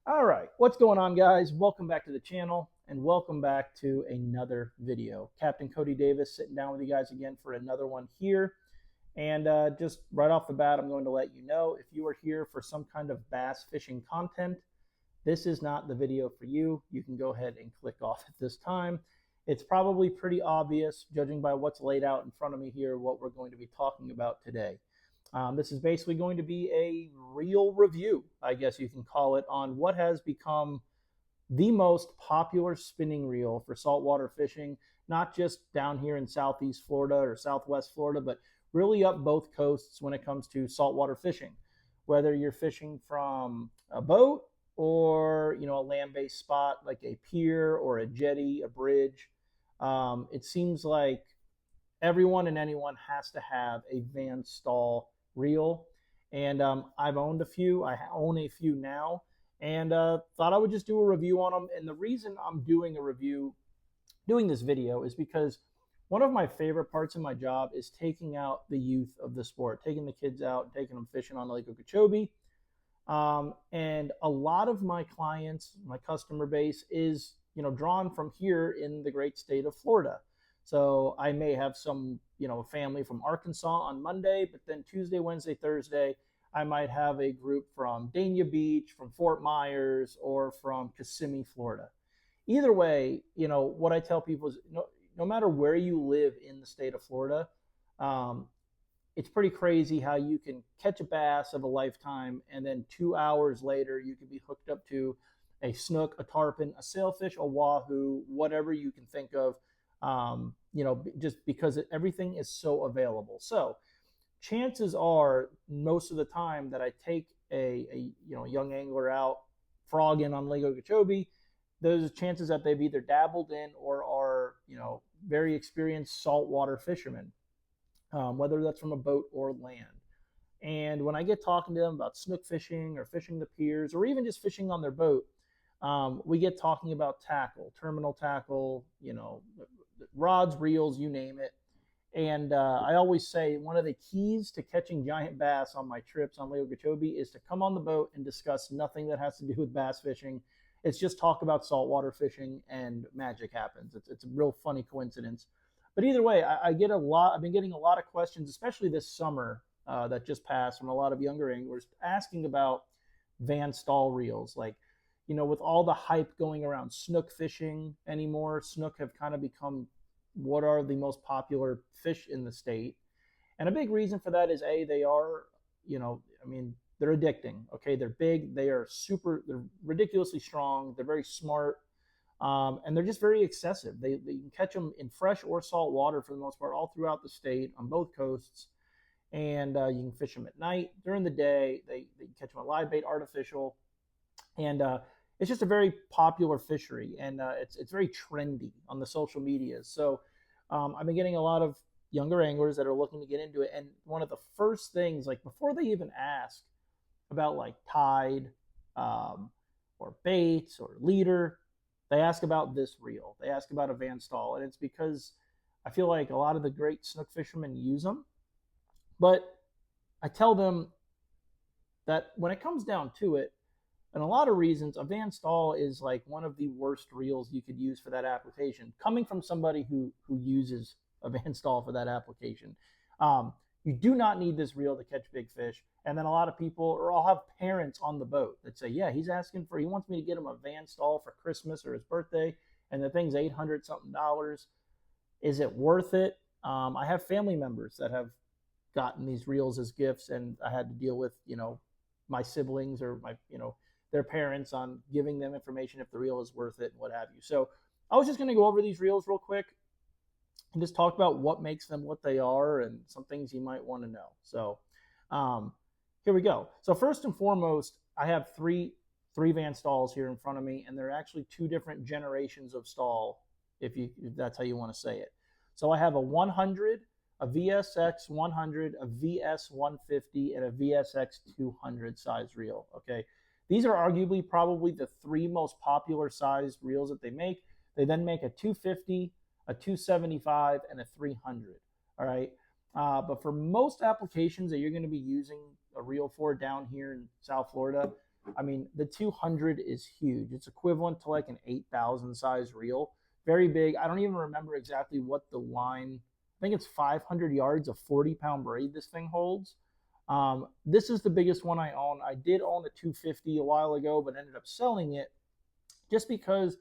All right, what's going on, guys? Welcome back to the channel and welcome back to another video. Captain Cody Davis sitting down with you guys again for another one here. And just right off the bat, I'm going to let you know if you are here for some kind of bass fishing content, this is not the video for you. You can go ahead and click off at this time. It's probably pretty obvious, judging by what's laid out in front of me here, what we're going to be talking about today. This is basically going to be a reel review, I guess you can call it, on what has become the most popular spinning reel for saltwater fishing, not just down here in Southeast Florida or Southwest Florida, but really up both coasts when it comes to saltwater fishing. Whether you're fishing from a boat or a land-based spot like a pier or a jetty, a bridge, it seems like everyone and anyone has to have a Van Staal reel. And I've owned a few. I own a few now, and thought I would just do a review on them. And the reason I'm doing this video, is because one of my favorite parts of my job is taking out the youth of the sport, taking the kids out, taking them fishing on Lake Okeechobee. And a lot of my clients, my customer base is, drawn from here in the great state of Florida. So I may have some, family from Arkansas on Monday, but then Tuesday, Wednesday, Thursday, I might have a group from Dania Beach, from Fort Myers, or from Kissimmee, Florida. Either way, what I tell people is no matter where you live in the state of Florida, it's pretty crazy how you can catch a bass of a lifetime, and then 2 hours later, you can be hooked up to a snook, a tarpon, a sailfish, a wahoo, whatever you can think of, just because everything is so available. So chances are, most of the time that I take a young angler out frogging on Lake Okeechobee, there's chances that they've either dabbled in or are, very experienced saltwater fishermen, whether that's from a boat or land. And when I get talking to them about snook fishing or fishing the piers or even just fishing on their boat, we get talking about tackle, terminal tackle, rods, reels, you name it. And I always say one of the keys to catching giant bass on my trips on Lake Okeechobee is to come on the boat and discuss nothing that has to do with bass fishing. It's just talk about saltwater fishing and magic happens. It's a real funny coincidence. But either way, I've been getting a lot of questions, especially this summer that just passed, from a lot of younger anglers asking about Van Staal reels. Like, with all the hype going around snook fishing anymore, snook have kind of become what are the most popular fish in the state. And a big reason for that is they are, they're addicting. Okay, they're big, they're ridiculously strong, they're very smart, and they're just very excessive. You can catch them in fresh or salt water for the most part, all throughout the state on both coasts. And you can fish them at night, during the day. They catch them at live bait, artificial, and it's just a very popular fishery, and it's very trendy on the social media. So I've been getting a lot of younger anglers that are looking to get into it, and one of the first things, like before they even ask about like tide or baits or leader, they ask about this reel. They ask about a Van Staal, and it's because I feel like a lot of the great snook fishermen use them. But I tell them that when it comes down to it, and a lot of reasons, a Van Staal is like one of the worst reels you could use for that application, coming from somebody who uses a Van Staal for that application. You do not need this reel to catch big fish. And then a lot of people, or I'll have parents on the boat that say, yeah, he wants me to get him a Van Staal for Christmas or his birthday, and the thing's $800 something. Is it worth it? I have family members that have gotten these reels as gifts, and I had to deal with, my siblings or their parents on giving them information if the reel is worth it and what have you. So I was just going to go over these reels real quick and just talk about what makes them what they are and some things you might want to know. So here we go. So first and foremost, I have three Van Staals here in front of me, and they're actually two different generations of Staal, if that's how you want to say it. So I have a 100, a VSX 100, a VS 150, and a VSX 200 size reel. Okay, these are arguably probably the three most popular sized reels that they make. They then make a 250, a 275, and a 300. All right, but for most applications that you're going to be using a reel for down here in South Florida, I mean, the 200 is huge. It's equivalent to like an 8,000 size reel. Very big. I don't even remember exactly what the line, I think it's 500 yards of 40-pound braid this thing holds. This is the biggest one I own. I did own a 250 a while ago, but ended up selling it just because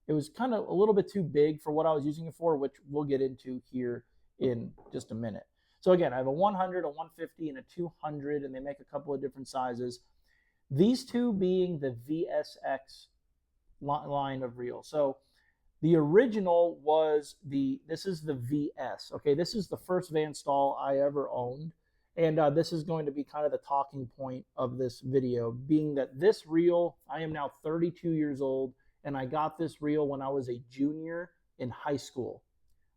it was kind of a little bit too big for what I was using it for, which we'll get into here in just a minute. So again, I have a 100, a 150, and a 200, and they make a couple of different sizes. These two being the VSX line of reel. So the original was this is the VS. Okay, this is the first Van Staal I ever owned. And this is going to be kind of the talking point of this video, being that this reel, I am now 32 years old, and I got this reel when I was a junior in high school.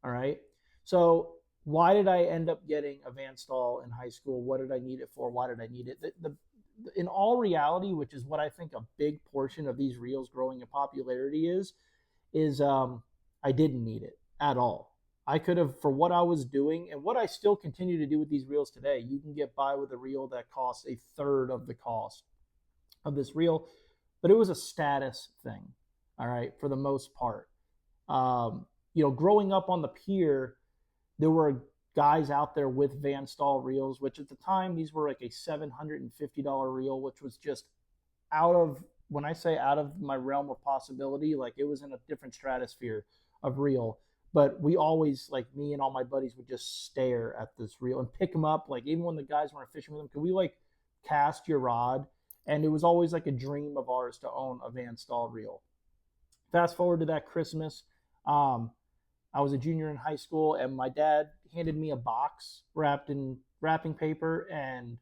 All right. So why did I end up getting a Van Staal in high school? What did I need it for? Why did I need it? In all reality, which is what I think a big portion of these reels growing in popularity is I didn't need it at all. I could have, for what I was doing and what I still continue to do with these reels today, you can get by with a reel that costs a third of the cost of this reel, but it was a status thing, all right, for the most part. Growing up on the pier, there were guys out there with Van Staal reels, which at the time, these were like a $750 reel, which was just out of, when I say out of my realm of possibility, like it was in a different stratosphere of reel. But we always, like me and all my buddies, would just stare at this reel and pick them up. Like even when the guys weren't fishing with them, could we like cast your rod? And it was always like a dream of ours to own a Van Staal reel. Fast forward to that Christmas. I was a junior in high school, and my dad handed me a box wrapped in wrapping paper, and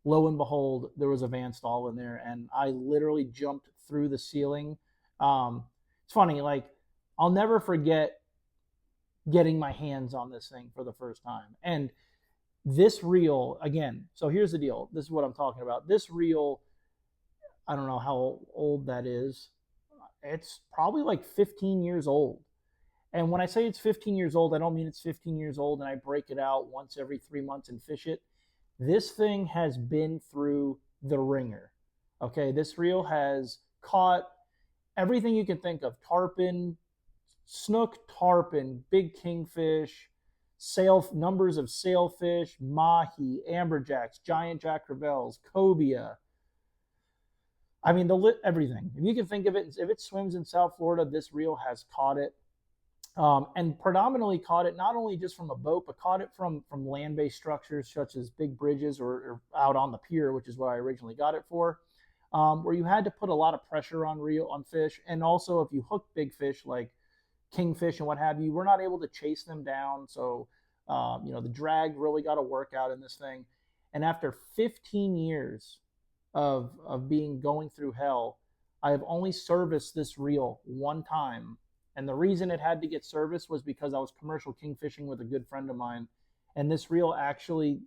lo and behold, there was a Van Staal in there, and I literally jumped through the ceiling. It's funny, like I'll never forget getting my hands on this thing for the first time. And this reel, again, so here's the deal. This is what I'm talking about. This reel, I don't know how old that is. It's probably like 15 years old. And when I say it's 15 years old, I don't mean it's 15 years old and I break it out once every 3 months and fish it. This thing has been through the ringer. Okay, this reel has caught everything you can think of: tarpon, snook, tarpon, big kingfish, numbers of sailfish, mahi, amberjacks, giant jack crevalles, cobia. I mean, everything. If you can think of it, if it swims in South Florida, this reel has caught it. And predominantly caught it not only just from a boat, but caught it from land-based structures such as big bridges or out on the pier, which is what I originally got it for, where you had to put a lot of pressure on fish. And also if you hook big fish like kingfish and what have you, we're not able to chase them down. So, the drag really got to work out in this thing. And after 15 years of going through hell, I have only serviced this reel one time. And the reason it had to get serviced was because I was commercial kingfishing with a good friend of mine. And this reel actually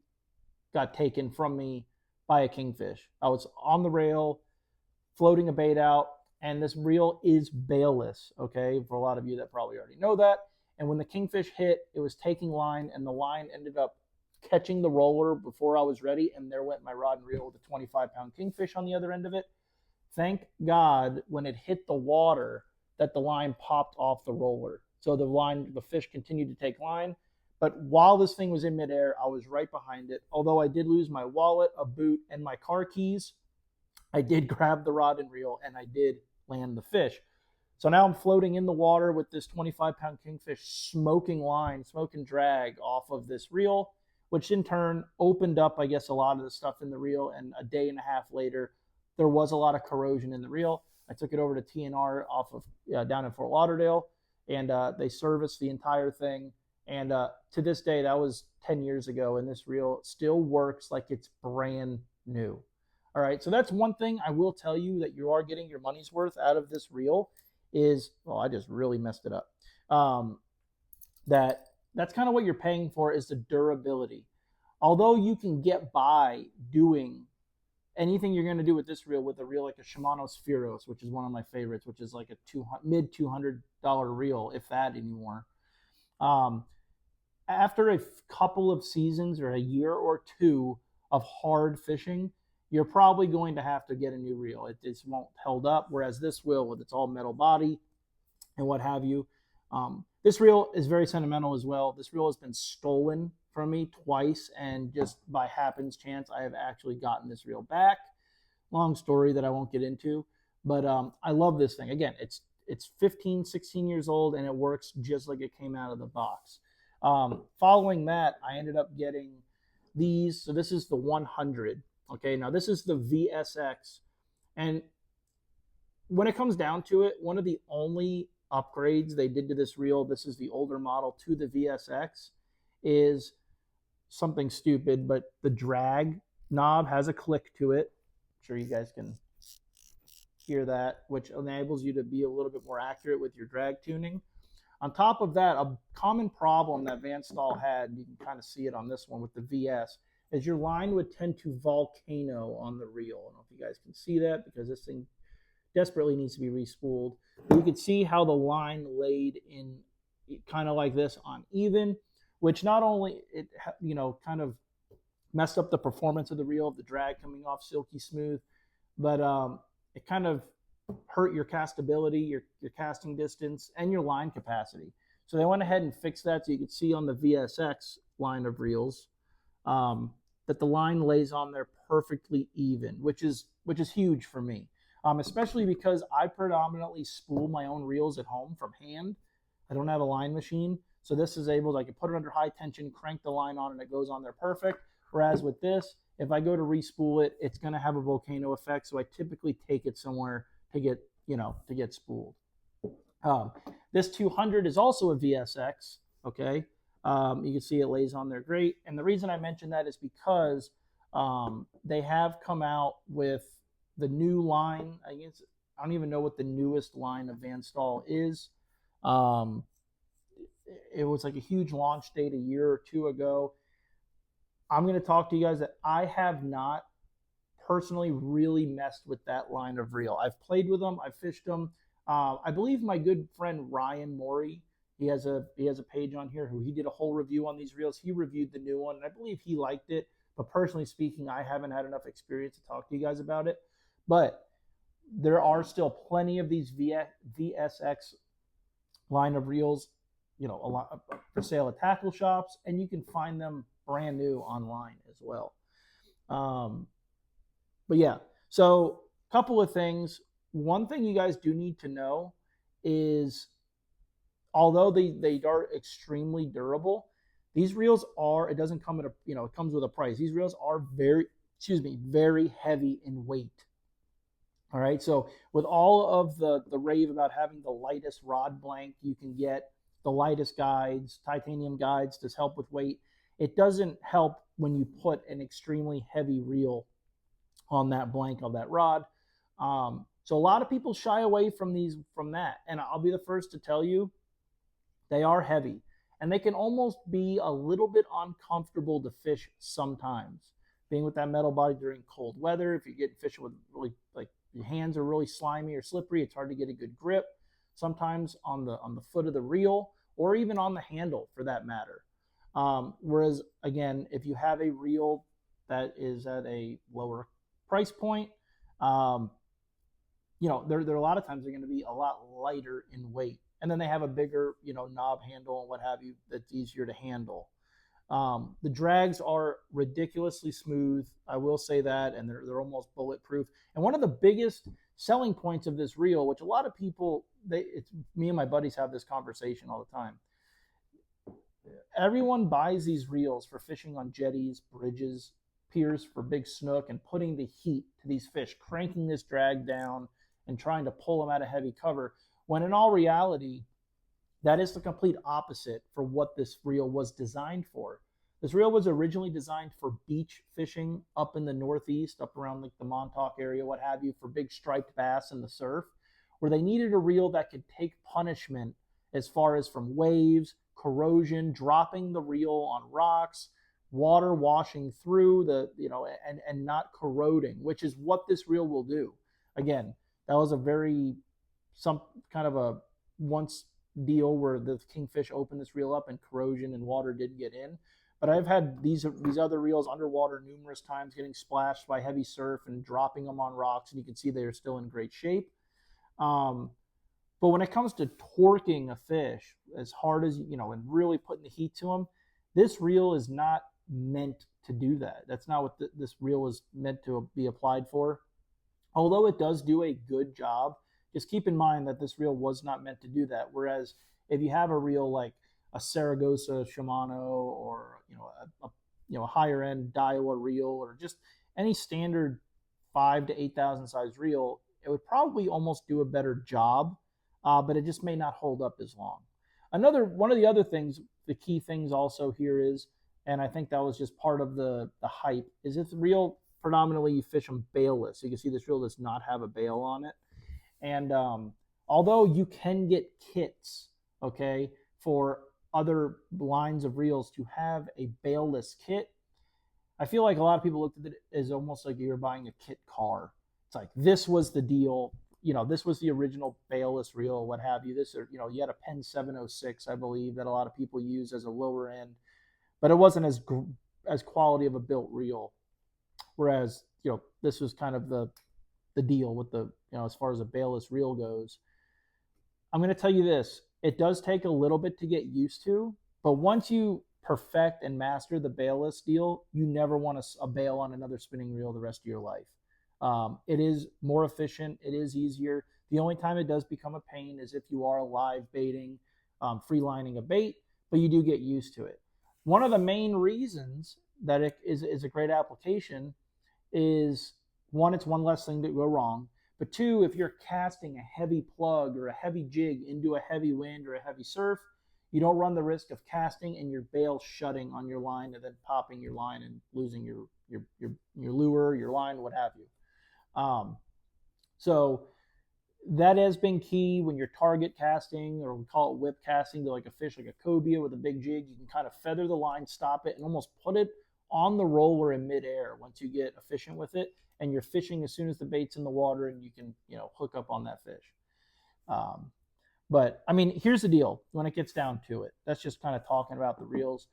got taken from me by a kingfish. I was on the rail, floating a bait out, and this reel is bailless, okay? For a lot of you that probably already know that. And when the kingfish hit, it was taking line, and the line ended up catching the roller before I was ready, and there went my rod and reel with a 25-pound kingfish on the other end of it. Thank God when it hit the water that the line popped off the roller. So the fish continued to take line. But while this thing was in midair, I was right behind it. Although I did lose my wallet, a boot, and my car keys, I did grab the rod and reel and I did land the fish. So now I'm floating in the water with this 25-pound kingfish smoking drag off of this reel, which in turn opened up, I guess, a lot of the stuff in the reel. And a day and a half later, there was a lot of corrosion in the reel. I took it over to TNR off of down in Fort Lauderdale, and they serviced the entire thing. And to this day, that was 10 years ago, and this reel still works like it's brand new. All right, so that's one thing I will tell you that you are getting your money's worth out of this reel is, well, I just really messed it up. That's kind of what you're paying for, is the durability. Although you can get by doing anything you're going to do with this reel with a reel like a Shimano Spheros, which is one of my favorites, which is like a mid $200 reel, if that anymore. After a couple of seasons or a year or two of hard fishing, you're probably going to have to get a new reel. It just won't hold up, whereas this will, with its all metal body and what have you. This reel is very sentimental as well. This reel has been stolen from me twice, and just by happenstance, I have actually gotten this reel back. Long story that I won't get into, but I love this thing. Again, it's 15, 16 years old, and it works just like it came out of the box. Following that, I ended up getting these. So this is the 100. Okay, now this is the VSX, and when it comes down to it, one of the only upgrades they did to this reel, this is the older model to the VSX, is something stupid, but the drag knob has a click to it. I'm sure you guys can hear that, which enables you to be a little bit more accurate with your drag tuning. On top of that, a common problem that Van Staal had, you can kind of see it on this one with the VS, is your line would tend to volcano on the reel. I don't know if you guys can see that because this thing desperately needs to be respooled. But you can see how the line laid in kind of like this uneven, which not only it kind of messed up the performance of the reel, the drag coming off silky smooth, but it kind of hurt your castability, your casting distance, and your line capacity. So they went ahead and fixed that, so you can see on the VSX line of reels that the line lays on there perfectly even, which is huge for me, especially because I predominantly spool my own reels at home from hand. I don't have a line machine, so this is able to, I can put it under high tension, crank the line on, and it goes on there perfect. Whereas with this, if I go to respool it, it's going to have a volcano effect, so I typically take it somewhere to get spooled. This 200 is also a VSX, okay? You can see it lays on there great. And the reason I mention that is because they have come out with the new line. I don't even know what the newest line of Van Staal is. It was like a huge launch date a year or two ago. I'm going to talk to you guys that I have not personally really messed with that line of reel. I've played with them. I've fished them. I believe my good friend Ryan Morey, he has a page on here who he did a whole review on these reels. He reviewed the new one, and I believe he liked it. But personally speaking, I haven't had enough experience to talk to you guys about it. But there are still plenty of these VSX line of reels, a lot for sale at tackle shops, and you can find them brand new online as well. But yeah, so a couple of things. One thing you guys do need to know is, although they are extremely durable, these reels it doesn't come at it comes with a price. These reels are very heavy in weight. All right, so with all of the rave about having the lightest rod blank you can get, the lightest guides, titanium guides to help with weight, it doesn't help when you put an extremely heavy reel on that blank of that rod. So a lot of people shy away from that, and I'll be the first to tell you, they are heavy, and they can almost be a little bit uncomfortable to fish sometimes. Being with that metal body during cold weather, if you get fishing with really, like, your hands are really slimy or slippery, it's hard to get a good grip. Sometimes on the foot of the reel, or even on the handle for that matter. Whereas again, if you have a reel that is at a lower price point, there are a lot of times they're going to be a lot lighter in weight, and then they have a bigger knob handle and what have you that's easier to handle. The drags are ridiculously smooth, I will say that, and they're almost bulletproof. And one of the biggest selling points of this reel, which a lot of people, me and my buddies have this conversation all the time. Everyone buys these reels for fishing on jetties, bridges, piers for big snook, and putting the heat to these fish, cranking this drag down and trying to pull them out of heavy cover, when in all reality, that is the complete opposite for what this reel was designed for. This reel was originally designed for beach fishing up in the Northeast, up around like the Montauk area, what have you, for big striped bass in the surf, where they needed a reel that could take punishment as far as from waves, corrosion, dropping the reel on rocks, water washing through and not corroding, which is what this reel will do. Again, that was some kind of a once deal where the Kingfish opened this reel up and corrosion and water didn't get in. But I've had these other reels underwater numerous times, getting splashed by heavy surf and dropping them on rocks, and you can see they are still in great shape. Um, but when it comes to torquing a fish as hard as and really putting the heat to them, this reel is not meant to do that. That's not what this reel is meant to be applied for. Although it does do a good job, just keep in mind that this reel was not meant to do that. Whereas if you have a reel like a Saragossa Shimano, or a higher end Daiwa reel, or just any standard 5 to 8,000 size reel, it would probably almost do a better job, but it just may not hold up as long. Another one of the other things, the key things also here is, and I think that was just part of the hype, is it's reel predominantly you fish them bailless. So you can see this reel does not have a bail on it. And although you can get kits, okay, for other lines of reels to have a bailless kit, I feel like a lot of people looked at it as almost like you're buying a kit car. It's like, this was the deal. This was the original bailless reel, what have you. This, or, you had a Penn 706, I believe, that a lot of people use as a lower end, but it wasn't as quality of a built reel. Whereas, this was kind of the deal with the, as far as a bailless reel goes. I'm going to tell you this, it does take a little bit to get used to, but once you perfect and master the bailless deal, you never want a bail on another spinning reel the rest of your life. It is more efficient. It is easier. The only time it does become a pain is if you are live baiting, free lining a bait, but you do get used to it. One of the main reasons that it is a great application is, one, it's one less thing to go wrong. But two, if you're casting a heavy plug or a heavy jig into a heavy wind or a heavy surf, you don't run the risk of casting and your bail shutting on your line and then popping your line and losing your lure, your line, what have you. So that has been key when you're target casting, or we call it whip casting, to like a fish like a cobia with a big jig. You can kind of feather the line, stop it, and almost put it on the roller in midair once you get efficient with it, and you're fishing as soon as the bait's in the water, and you can hook up on that fish. But I mean, here's the deal when it gets down to it. That's just kind of talking about the reels.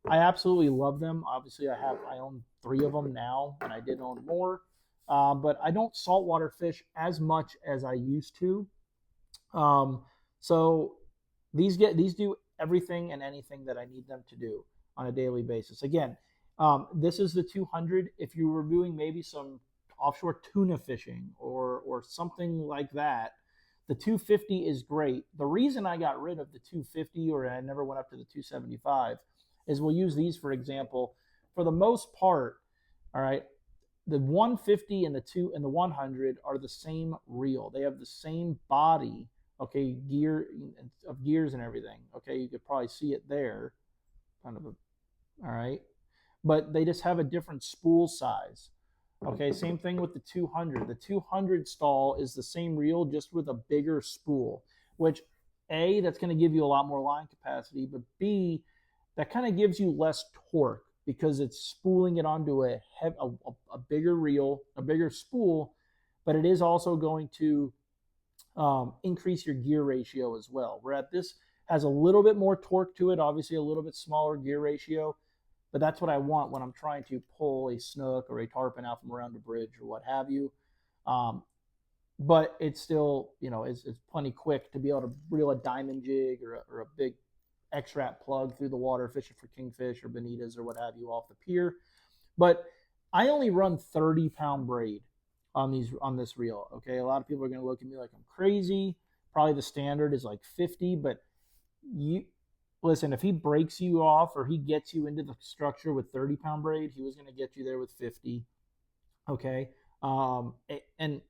I absolutely love them. Obviously, I own 3 of them now, and I did own more. But I don't saltwater fish as much as I used to. So these do everything and anything that I need them to do on a daily basis. Again, this is the 200. If you were doing maybe some offshore tuna fishing or something like that, the 250 is great. The reason I got rid of the 250, or I never went up to the 275, is we'll use these for example. For the most part, all right, the 150 and the 100 are the same reel. They have the same body, okay, gear of gears and everything. Okay, you could probably see it there, kind of all right, but they just have a different spool size. Okay, same thing with the 200. The 200 Staal is the same reel, just with a bigger spool, which A, that's going to give you a lot more line capacity, but B, that kind of gives you less torque because it's spooling it onto a bigger reel, a bigger spool, but it is also going to increase your gear ratio as well. Whereas this has a little bit more torque to it, obviously a little bit smaller gear ratio, but that's what I want when I'm trying to pull a snook or a tarpon out from around a bridge or what have you. But it's still, it's plenty quick to be able to reel a diamond jig or a big X-Wrap plug through the water, fishing for kingfish or bonitas or what have you off the pier. But I only run 30-pound braid on this reel. Okay, a lot of people are going to look at me like I'm crazy. Probably the standard is like 50, but listen, if he breaks you off or he gets you into the structure with 30-pound braid, he was going to get you there with 50. Okay, and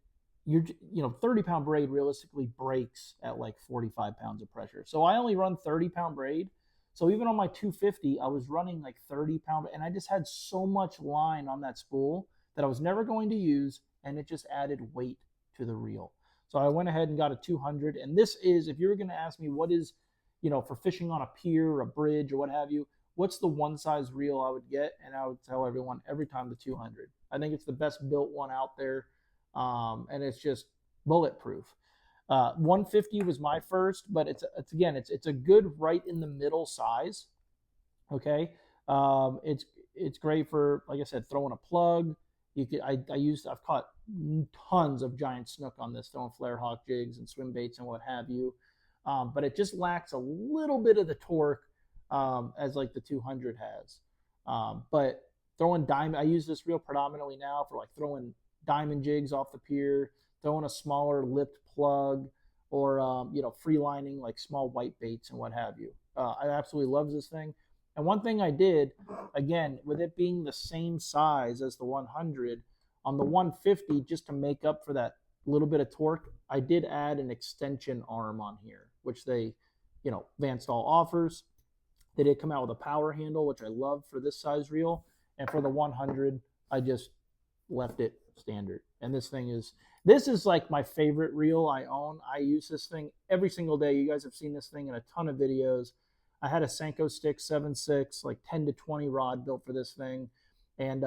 you're 30-pound braid realistically breaks at like 45 pounds of pressure. So I only run 30-pound braid. So even on my 250, I was running like 30-pound, and I just had so much line on that spool that I was never going to use, and it just added weight to the reel. So I went ahead and got a 200, and this is, if you were going to ask me what is, for fishing on a pier or a bridge or what have you, what's the one size reel I would get? And I would tell everyone every time the 200. I think it's the best built one out there, and it's just bulletproof. 150 was my first, but it's a good right in the middle size. Okay, It's great for, like I said, throwing a plug. I've caught tons of giant snook on this, throwing flare hawk jigs and swim baits and what have you. But it just lacks a little bit of the torque as like the 200 has. But throwing diamond, I use this reel predominantly now for like throwing diamond jigs off the pier, throwing a smaller lipped plug, or free lining like small white baits and what have you. I absolutely love this thing. And one thing I did, again, with it being the same size as the 100, on the 150, just to make up for that little bit of torque, I did add an extension arm on here, which Van Staal offers. They did come out with a power handle, which I love for this size reel. And for the 100, I just left it standard. And this is like my favorite reel I own. I use this thing every single day. You guys have seen this thing in a ton of videos. I had a Senko Stick 7.6, like 10 to 20 rod built for this thing. And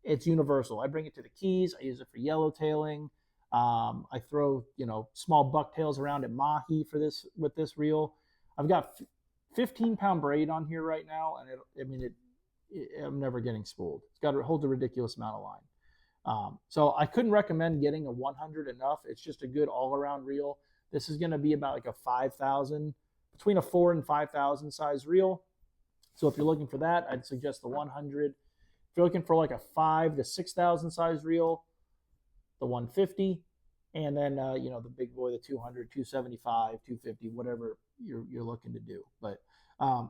it's universal. I bring it to the Keys. I use it for yellowtailing. I throw, small bucktails around at mahi with this reel. I've got 15-pound braid on here right now, and I'm never getting spooled. It holds a ridiculous amount of line. So I couldn't recommend getting a 100 enough. It's just a good all-around reel. This is going to be about like a 5,000, between a 4,000 and 5,000 size reel. So if you're looking for that, I'd suggest the 100. If you're looking for like a 5,000 to 6,000 size reel, the 150, and then the big boy, the 200, 275, 250, whatever you're looking to do. But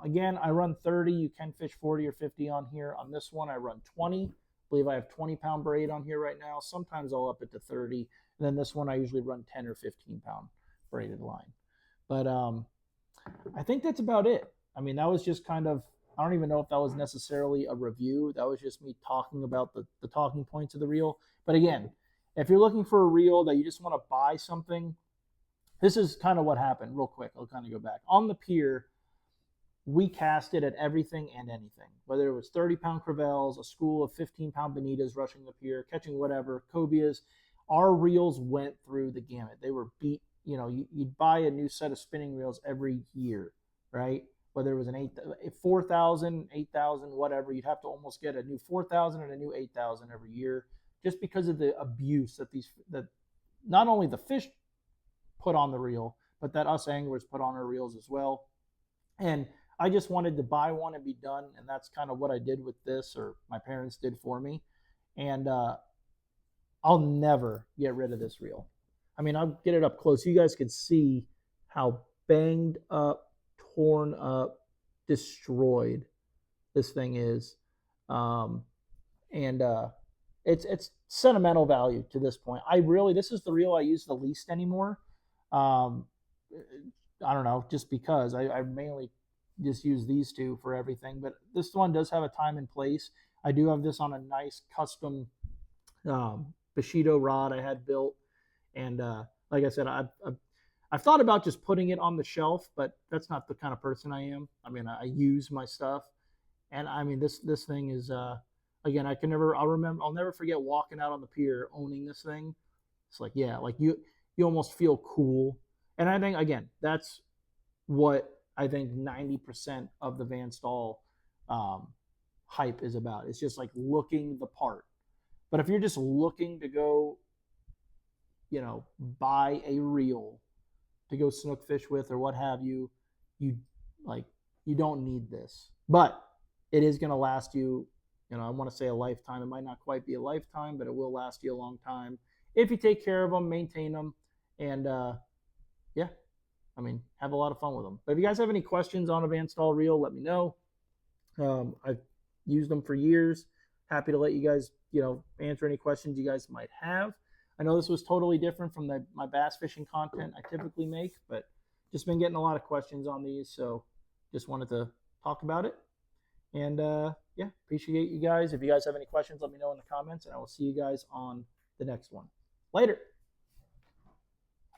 again, I run 30. You can fish 40 or 50 on here. On this one, I run 20. I believe I have 20-pound braid on here right now. Sometimes I'll up it to 30. And then this one, I usually run 10 or 15-pound braided line. But I think that's about it. I mean, that was just kind of, I don't even know if that was necessarily a review. That was just me talking about the talking points of the reel. But again, if you're looking for a reel that you just want to buy something, this is kind of what happened. Real quick, I'll kind of go back. On the pier, we casted at everything and anything, whether it was 30-pound crevalles, a school of 15-pound bonitas rushing the pier, catching whatever, cobias. Our reels went through the gamut. They were beat. You'd buy a new set of spinning reels every year, right? Whether it was an 4,000, 8,000, whatever, you'd have to almost get a new 4,000 and a new 8,000 every year, just because of the abuse that not only the fish put on the reel, but that us anglers put on our reels as well. And I just wanted to buy one and be done, and that's kind of what I did with this, or my parents did for me. And I'll never get rid of this reel. I mean, I'll get it up close. You guys can see how banged up, torn up, destroyed this thing is. It's sentimental value to this point. This is the reel I use the least anymore. I don't know, just because I mainly just use these two for everything. But this one does have a time and place. I do have this on a nice custom Bushido rod I had built. And like I said, I've thought about just putting it on the shelf, but that's not the kind of person I am. I mean, I use my stuff. And I mean, this thing is, again, I'll never forget walking out on the pier owning this thing. It's like, yeah, like you almost feel cool. And I think, again, that's what I think 90% of the Van Staal hype is about. It's just like looking the part. But if you're just looking to go, buy a reel to go snook fish with or what have you, you don't need this. But it is going to last you, I want to say a lifetime. It might not quite be a lifetime, but it will last you a long time if you take care of them, maintain them, and have a lot of fun with them. But if you guys have any questions on a Van Staal reel, let me know. I've used them for years. Happy to let you guys, answer any questions you guys might have. I know this was totally different from my bass fishing content I typically make, but just been getting a lot of questions on these, so just wanted to talk about it. And appreciate you guys. If you guys have any questions, let me know in the comments, and I will see you guys on the next one. Later.